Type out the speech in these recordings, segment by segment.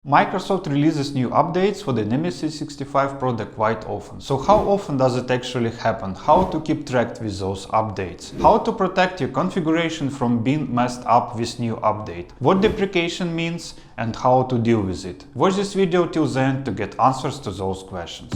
Microsoft releases new updates for the Dynamics 365 product quite often. So how often does it actually happen? How to keep track with those updates? How to protect your configuration from being messed up with new update? What deprecation means and how to deal with it? Watch this video till the end to get answers to those questions.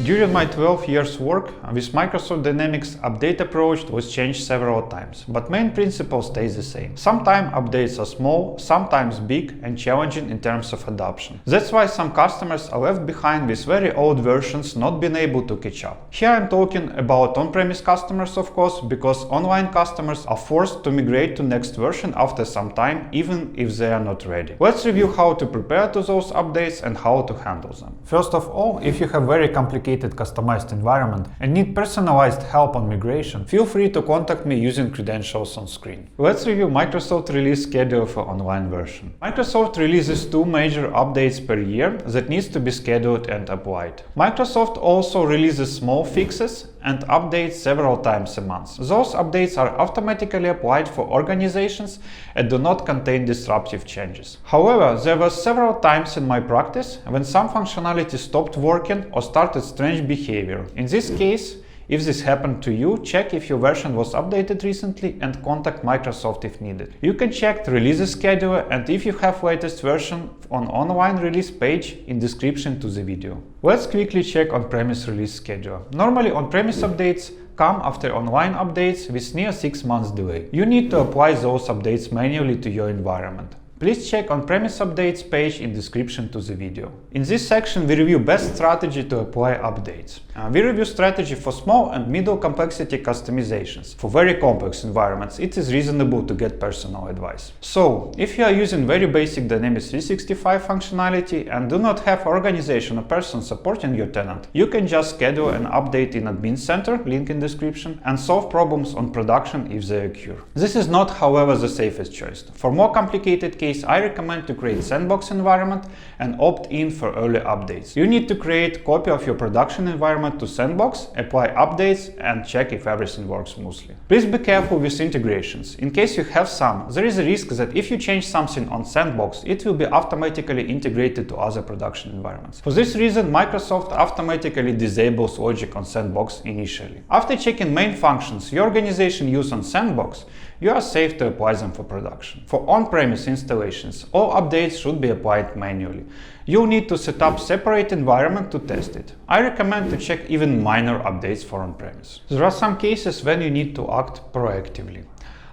During my 12 years work with Microsoft Dynamics, update approach was changed several times, but main principle stays the same. Sometimes updates are small, sometimes big and challenging in terms of adoption. That's why some customers are left behind with very old versions not being able to catch up. Here I'm talking about on-premise customers, of course, because online customers are forced to migrate to next version after some time, even if they are not ready. Let's review how to prepare to those updates and how to handle them. First of all, if you have very complicated customized environment and need personalized help on migration, feel free to contact me using credentials on screen. Let's review Microsoft release schedule for online version. Microsoft releases 2 major updates per year that needs to be scheduled and applied. Microsoft also releases small fixes and updates several times a month. Those updates are automatically applied for organizations and do not contain disruptive changes. However, there were several times in my practice when some functionality stopped working or started strange behavior. In this case, if this happened to you, check if your version was updated recently and contact Microsoft if needed. You can check the release schedule and if you have latest version on online release page in description to the video. Let's quickly check on-premise release schedule. Normally on-premise updates come after online updates with near 6 months delay. You need to apply those updates manually to your environment. Please check on-premise updates page in description to the video. In this section we review best strategy to apply updates. We review strategy for small and middle complexity customizations. For very complex environments it is reasonable to get personal advice. So, if you are using very basic Dynamics 365 functionality and do not have organization or person supporting your tenant, you can just schedule an update in Admin Center, link in description, and solve problems on production if they occur. This is not, however, the safest choice. For more complicated cases, I recommend to create sandbox environment and opt in for early updates. You need to create copy of your production environment to sandbox, apply updates and check if everything works smoothly. Please be careful with integrations. In case you have some, there is a risk that if you change something on sandbox, it will be automatically integrated to other production environments. For this reason, Microsoft automatically disables logic on sandbox initially. After checking main functions your organization uses on sandbox, you are safe to apply them for production. For on-premise installations, all updates should be applied manually. You'll need to set up separate environment to test it. I recommend to check even minor updates for on-premise. There are some cases when you need to act proactively.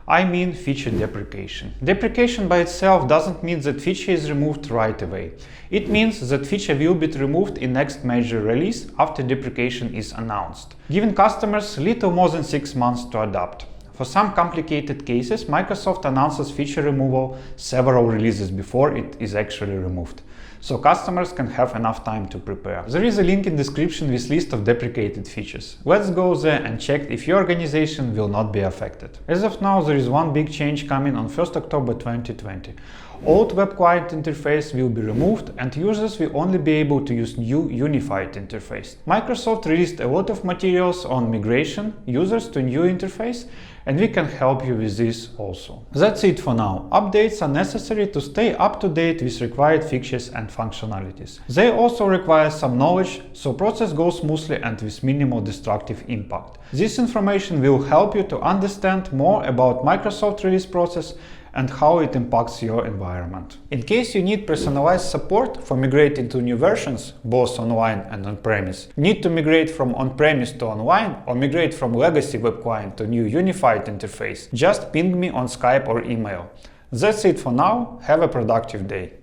I mean feature deprecation. Deprecation by itself doesn't mean that feature is removed right away. It means that feature will be removed in next major release after deprecation is announced, giving customers little more than 6 months to adapt. For some complicated cases, Microsoft announces feature removal several releases before it is actually removed, so customers can have enough time to prepare. There is a link in description with list of deprecated features. Let's go there and check if your organization will not be affected. As of now, there is one big change coming on 1st October 2020. Old web client interface will be removed and users will only be able to use new unified interface. Microsoft released a lot of materials on migration users to new interface, and we can help you with this also. That's it for now. Updates are necessary to stay up to date with required features and functionalities. They also require some knowledge, so process goes smoothly and with minimal destructive impact. This information will help you to understand more about Microsoft release process and how it impacts your environment. In case you need personalized support for migrating to new versions, both online and on-premise, need to migrate from on-premise to online or migrate from legacy web client to new unified interface, just ping me on Skype or email. That's it for now. Have a productive day.